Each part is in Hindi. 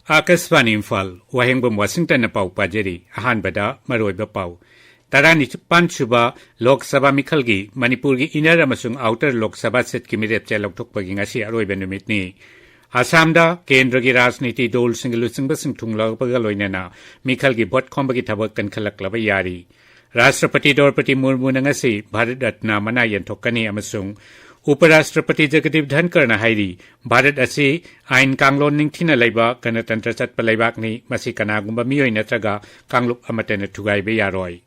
आकाशवाणी इम्फाल वाहेंगबम वाशिंटन पाउ पाजेरी अहानबदा मरोइबा पाउ तारानी पांचुबा लोकसभा मिखलगी मणिपुर की इनर अमसुंग आउटर लोकसभा सीट की मिरेपचे लौथोकपगी ngasi अरोइबा नुमितनी आसामदा केंद्र की राजनीति दल सिंग लुसिंगबसिंग थुंगलाबगा लोइनाना मिखलगी भोट खोंबगी थबक कनखलकलबा यारी राष्ट्रपति द्रौपदी मुर्मू ngasi भारत रत्न मना यंथोकनी अमसुंग उपराष्ट्रपति जगदीप धनकरना हाइरी भारत असी आइन कांगलोन निंगथिना लैबा गणतंत्र चटपा लैबाकनी मसी कनागुंबा मियोय नत्रगा कांगलुप अमतन थुगाइबे यारोय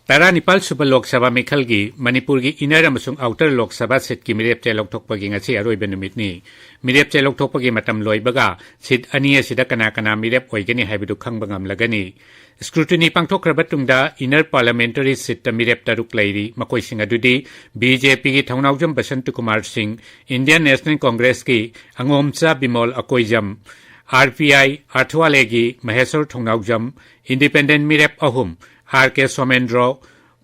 तारा निपाल सुबह लोकसभा मिखलगी मणिपुर की इनर अमसुंग आउटर लोकसभा सीट की मिरेपचे लौथोकपगी ngasi अरोइबा नुमितनी मिरेपचे लौथोकपगी मतम लोइबगा सीट अनी असिदा कना कना मिरेप ओइगनी हाइबदु खंगबा ngamlagani स्क्रूटिनी पांगथोकरबा तुंगदा इनर पार्लियामेंटरी सीट मिरेप तरुक लैरी मकोइसिंग अदुदी बीजेपी की Thounaojam Basanta Kumar Singh Indian National Congress की अंगोमचा बिमोल अकोइजम आरपीआई अर्थवालेगी महेश्वर थौनाउजम इंडिपेंडेंट मिरेप अहुम आरके सोमेंद्रो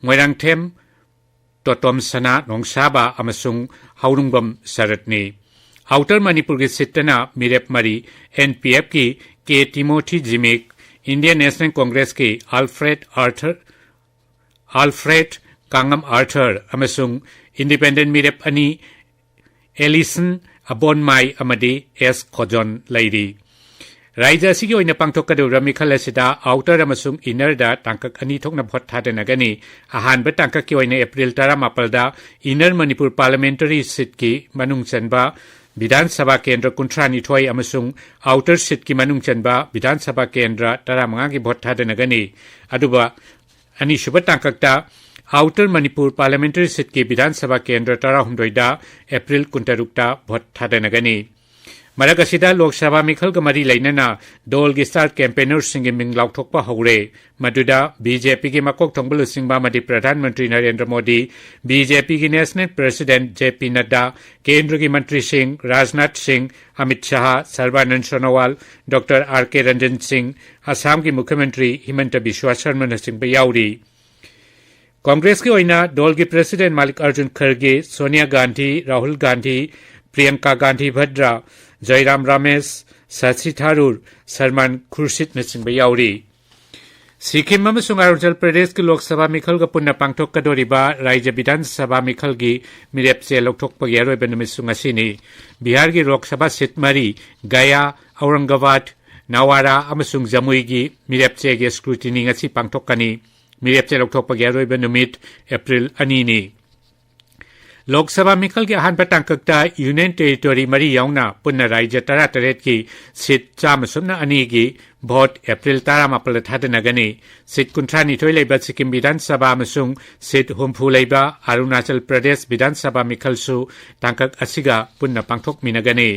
मोइरांगथेम टोटोम सना नोंगसाबा अमसुंग हाउरुंगबम शरतनी आउटर मणिपुर की सीटना मिरेप मरी एनपीएफ की K Timothy Zimik Indian National Congress की अल्फ्रेड कांगम आर्थर अमसुंग इंडिपेंडेंट मिरेप अनि एलिसन अबोनमाई अमदी एस खोजोन लैरी राज्य असिगी ओइना पांगथोकदौरा मिखल असिदा आउटर अमसुंग इनरदा तांकक अनि थोकना भोट थादनगनी अहानबा तांकक की ओइना एप्रिल 18 दा इनर मणिपुर पार्लियामेंटरी सीट की मनुंग चनबा विधानसभा केंद्र 39 अमसुंग आउटर सीट की मनुंग चनबा विधानसभा केंद्र 15 की भोट थादनगनी अदुबा अनि सुब तांककता आउटर मणिपुर पार्लियामेंटरी सीट की विधानसभा केंद्र 19 दा एप्रिल 23 भोट थादनगनी मरगसिदा लोकसभा मिखल मरी लेना दल की स्टार कैंपेनर सिंह मिंग लाउथोकपा हौरे मदुदा बीजेपी की मकोक थोंगबलु सिंहबा मदी प्रधानमंत्री नरेंद्र मोदी बीजेपी की नेशनल प्रेसिडेंट जेपी नड्डा केंद्र की मंत्री सिंह राजनाथ सिंह अमित शाह सर्बानंद सोनोवाल डॉक्टर आरके रंजन सिंह असम की मुख्यमंत्री हिमंत बिश्वा शर्मा सिंह याउरी कांग्रेस की ओइना दल की प्रेसिडेंट मल्लिकार्जुन खड़गे सोनिया गांधी राहुल गांधी प्रियंका गांधी भद्रा जयराम रमेश शशि थरूर सलमान खुर्शीद नचिंबा याउरी सिक्किम अमसुंग अरुणाचल प्रदेश की लोकसभा मिखल पुनः पांगथोकदोरिबा राज्य विधानसभा मिखल की मिरेपचे लौथोकपगी अरोइबा नुमित ngasiनि बिहार की लोकसभा सीट मरी गया औरंगाबाद नवाड़ा अमसुंग जमुई की मिरेपचे के स्क्रूटिनी ngasi पांगथोकनी मिरेपचे लौथोकपगी अरोइबा नुमित एप्रिल 2 नि लोकसभा मिखल के अहानबा तांककता यूनियन टेरिटोरी मरी याउना पुनः राज्य 13 की सीट 2 की भोट एप्रिल 18 थादनगनी सीट 32 लेबा सिक्किम विधानसभा अमसुंग सीट 40 लेबा अरुणाचल प्रदेश विधानसभा मिखलसु तांकक असिगा पुनः पांगथोकमिनगनी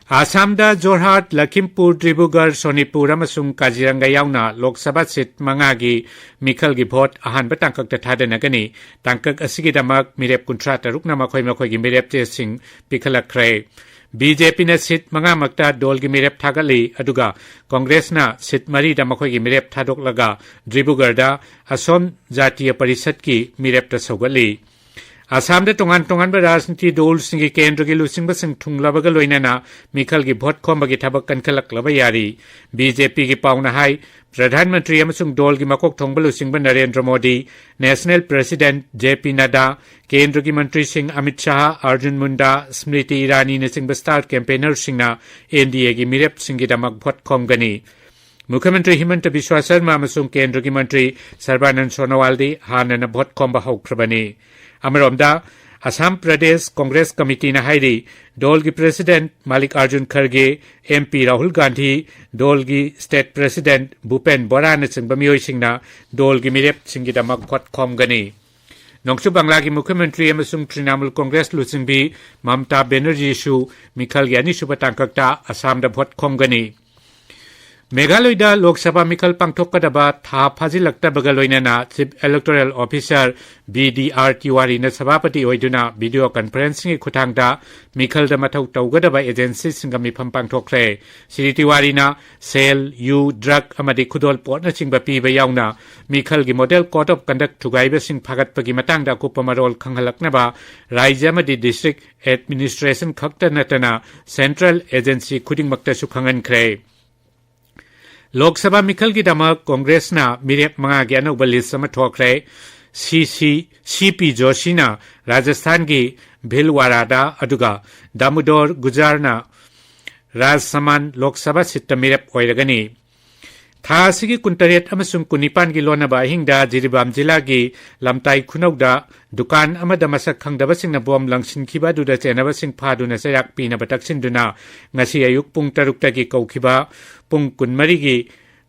आसामदा जोरहाट लखीमपुर डिब्रुगढ़ सोनीपुर अमसुंग काजीरंगा याउना लोकसभा सीट 5 की मिखल की भोट अहानबा तांकक थादनगनी तांकक असिगिदमक मिरेप 53 मखोई की मिरेप चेसिंग पिखलखरे बीजेपी ने सीट 5 मक्ता दल की मिरेप थागली अदुगा कांग्रेस ना सीट 4 मखोई की मिरेप थादोकलगा डिब्रुगढ़ असम जातीय परिषद की मिरेप सौगली आसाम तोंगान तोंगान राजनीति दल सिंह केंद्र की लुसिंग थुंगलाबगा लोइनाना मिखल की भोट खोंबगी थबक कनखलकलबा यारी बीजेपी की पाउना हाई प्रधानमंत्री अमसुंग दल की मकोक थोंगबा लुसिंग Narendra Modi national president JP Nadda केंद्र की मंत्री सिंह अमित शाह अर्जुन मुंडा स्मृति ईरानी नचिंबा स्टार कैंपेनर सिंहना एनडीए की मिरेप सिंहगिदमक भोट खोंगनी मुख्यमंत्री हिमंत बिश्वा शर्मा अमसुंग केंद्र की मंत्री सर्बानंद सोनोवाल हानना भोट खोंबा हौख्रबनी अमरोमदा असम प्रदेश कांग्रेस कमिटी हाइरी दल की प्रेसिडेंट मल्लिकार्जुन खड़गे एमपी राहुल गांधी दल की स्टेट प्रेसिडेंट भूपेन बोरा नचिंबा मियोइसिंगना दल की मिरेप सिंहगिदमक भोट खोंगनी नोंगसु बांग्ला की मुख्यमंत्री अमसुंग तृणमूल कांग्रेस लुसिंबी ममता बनर्जीसु मिखल की अनिसुबा तांककता असम भोट खोंगनी मेघालयदा लोकसभा मिखल पांगथोकदबा था फाजिलक्तबगा लोइनाना chief electoral officer BDR Tiwari न सभापति ओइदुना वीडियो कॉन्फ्रेंसिंग खुथांगदा मिखलदा मथौ तौगदबा एजेंसी सिंगा मिफम पांगथोखरे श्री तिवारीना सेल यू ड्रग अमदि खुदोल पोटना चिंगबा पीबा यावना मिखलगी मॉडल कोड ऑफ कंडक्ट थुगाइबा सिंग फागतपगी मतंगदा कुपमरोल खंगलकनबा राज्य अमदि डिस्ट्रिक्ट एडमिनिस्ट्रेशन खक्ता नतना सेंट्रल एजेंसी खुदिंगमक्तसु खंगनख्रे लोकसभा मिखल की दमक कांग्रेस ना मिरेप मंगा की अनौबा लिस्ट अमा थोखरे सीपी जोशीना राजस्थान की भीलवाड़ा अदुगा दामोदर गुजराना राजसमान लोकसभा सीट मिरेप ओइरगनी था सिगी कुंतरेट अमसुंग कुनिपान की लोनबा हिंगदा जिरिबाम जिला की लमताई खुनौदा दुकान अमदा मसक खंगदबसिंगना बॉम लंगसिनखिबा दुदा चेनबसिंग फादुना सयाक पीनबा तक्सिनदुना ngasi ayuk pung 6 की कौखिबा पुंग 14 की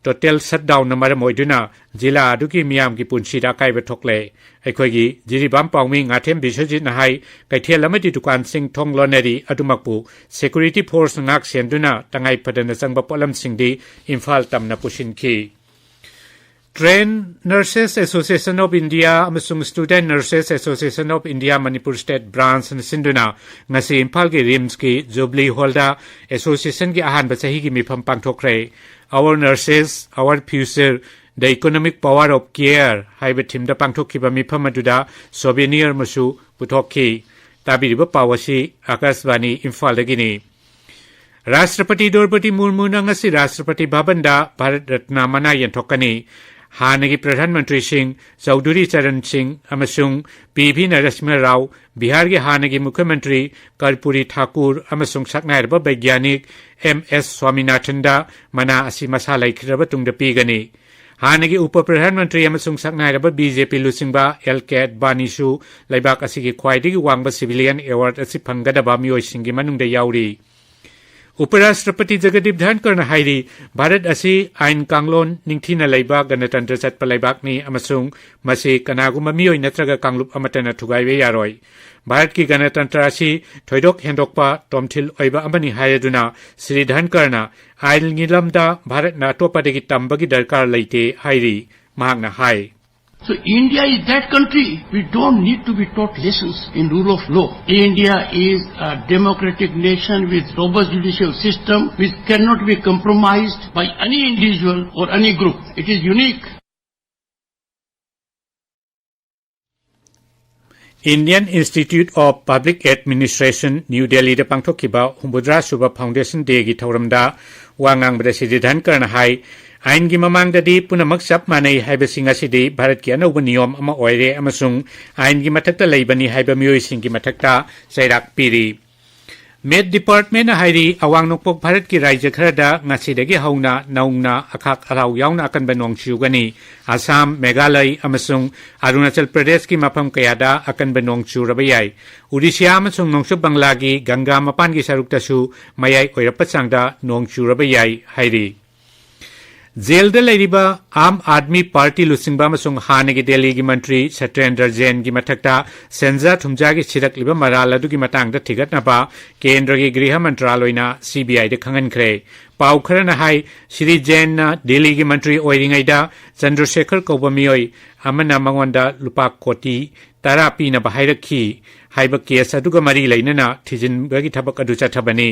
टोटल शटडाउन मरम ओइदुना जिला अदुकी मियाम की पुंसीदा काइबा थोकले अखोगी जिरिबाम पाउमी ngathем बिसोजित नहाय कैथेल अमदि दुकान सिंग थोंगलोनरी अदुमकपु सिक्योरिटी फोर्स ngak सेंदुना तंगाई फदना संगबा पोलम सिंगदी इम्फाल तमना पुसिनखी Train Nurses Association of India amasung Student Nurses Association of India Manipur State Branch na sinduna ngasi Imphal ki RIMS ki Jubilee Hall da association ki ahan ba sahi ki mifam pangthokre Our Nurses Our Future The Economic Power of Care haiba thim da pangthokkiba mifam aduda souvenir masu puthokki tabiriba pawasi Akashvani Imphal dagini Rashtrapati Draupadi Murmu na ngasi Rashtrapati Bhavan da Bharat Ratna mana yanthokani हानगी प्रधानमंत्री सिंह चौधरी चरण सिंह अमसुंग पीवी नरसिम्हा राव बिहार के हानगी मुख्यमंत्री कर्पूरी ठाकुर अमसुंग सकनायरबा वैज्ञानिक एमएस स्वामीनाथन दा मना असि मसा लैखिरबा तुंगदा पीगनी हानगी उप प्रधानमंत्री अमसुंग सकनायरबा बीजेपी लुसिंगबा एलकेट बानीसु लैबाक असिगी ख्वाइदिगी वांगबा सिविलियन अवार्ड असि फंगदबा मियोइसिंगी मनुंगदा याउरी उपराष्ट्रपति जगदीप धनकर हाइरी भारत असी आइन कांगलोन निंगथीना लैबा गणतंत्र चटप लैबाकनी अमसुंग मसी कनागुमा मियोइ नत्रगा कांगलुप अमतना थुगाइबे यारोय भारत की गणतंत्र असी थोइदोक हेंदोकपा टोमथिल ओइबा अमनी हायदुना श्री धनकरना आइन गिलमदा भारत ना अतोपदगी तंबगी दरकार लैते हाइरी महागना हाय So India is that country. We don't need to be taught lessons in rule of law. India is a democratic nation with robust judicial system which cannot be compromised by any individual or any group. It is unique. Indian Institute of Public Administration New Delhi da pangthokkiba Humbudra Suba Foundation Day gi thauramda wangang bada sididhan karna hai आइन की ममांगददी पुनमक चप मानै हाइबसिंग असिदि भारत की अनौब नियम अमा ओइरे अमसुंग आइन की मथक्ता लैबनी हाइब मियोइसिंग की मथक्ता चैराक पीरी मेड डिपार्टमेंट हाइरी अवांग नोकपोक भारत की राज्य खरदा ngasiदगी हौना नौना अखाक अराव याउना अकनबा नोंगचुगनी आसाम मेघालय अमसुंग अरुणाचल प्रदेश की मफम कयादा अकनबा नोंगचुरबा याय उड़ीसा अमसुंग नोंगसु बंगला की गंगा मपान की सरुकतसु मयाय ओइरपा चांगदा नोंगचुरबा याय हाइरी जेल द लैरिबा आम आदमी पार्टी लुसिंगबा अमसुंग हानगी दिल्ली की मंत्री सत्येंद्र जैन की मथक्ता सेंजा थुमजा की छिरकलिबा मराल अदुगी मतांगदा थिगतनाबा केंद्र की गृह मंत्रालयना सीबीआई दे खंगनख्रे पाउ खरना हाई श्री जैन ना दिल्ली की मंत्री ओइरिंगैदा चंद्रशेखर कौबा मियोय अमना मंगोंदा लुपा कोटी तारा पीना बाहायरखी हाइबा केस अदुगा मरी लैनना थिजिनबगी थबक अदु चथबनी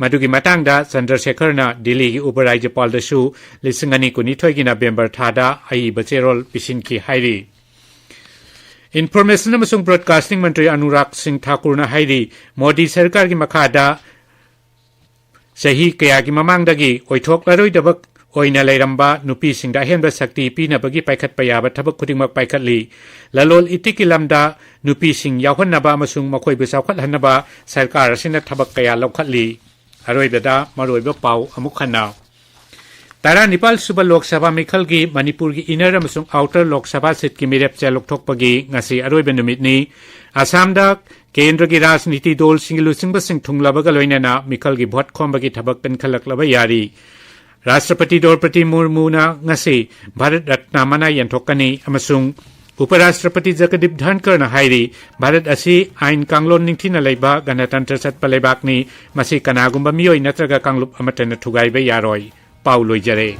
मदुगी मतंगदा चंद्रशेखरना दिल्ली की उपराज्यपालदसु लिसिंगनी कुनिथोय की नवेंबर थादा आई बचेरोल पिसिनकी हाइरी इन्फॉर्मेशन अमसुंग ब्रॉडकास्टिंग मंत्री अनुराग सिंह ठाकुरना हाइरी मोदी सरकार की मखादा सही कया की ममांगदगी ओइथोकलरोइदबक ओइना लैरंबा नुपीसिंगदा हेनबा शक्ति पीनबगी पाइखतपा याबा थबक खुदिंगमक पाइखतली ललोल इतिकी लमदा नुपीसिंग यावहन्नबा अमसुंग मखोइबु चावखतहन्नबा सरकार असिना थबक कया लौखतली अरोइबदा मरोइबा पाउ अमुखन्ना तारा निपाल सुबा लोकसभा मिखल की मणिपुर की इनर अमसुंग आउटर लोकसभा सीट की मिरेप चेलोकथोकपगी ngasi अरोइबा नुमितनी आसामदा केंद्र की राजनीति दल सिंगलुसिंगबसिंग थुंगलबगा लोइनाना मिखल की भोट खोमबगी थबक पेनखलकलबा यारी राष्ट्रपति द्रौपदी मुर्मुना ngasi भारत रत्न मना यंथोकनी अमसुंग उपराष्ट्रपति जगदीप धनकर हाइरी भारत असी आइन कांगलोन निंगथीना लैबा गणतंत्र चटपा लैबाकनी मसी कनागुंबा मियोय नत्रगा कांगलुप अमतन थुगाइबा यारोय ꯄꯥꯎ ꯂꯣꯏꯖꯔꯦ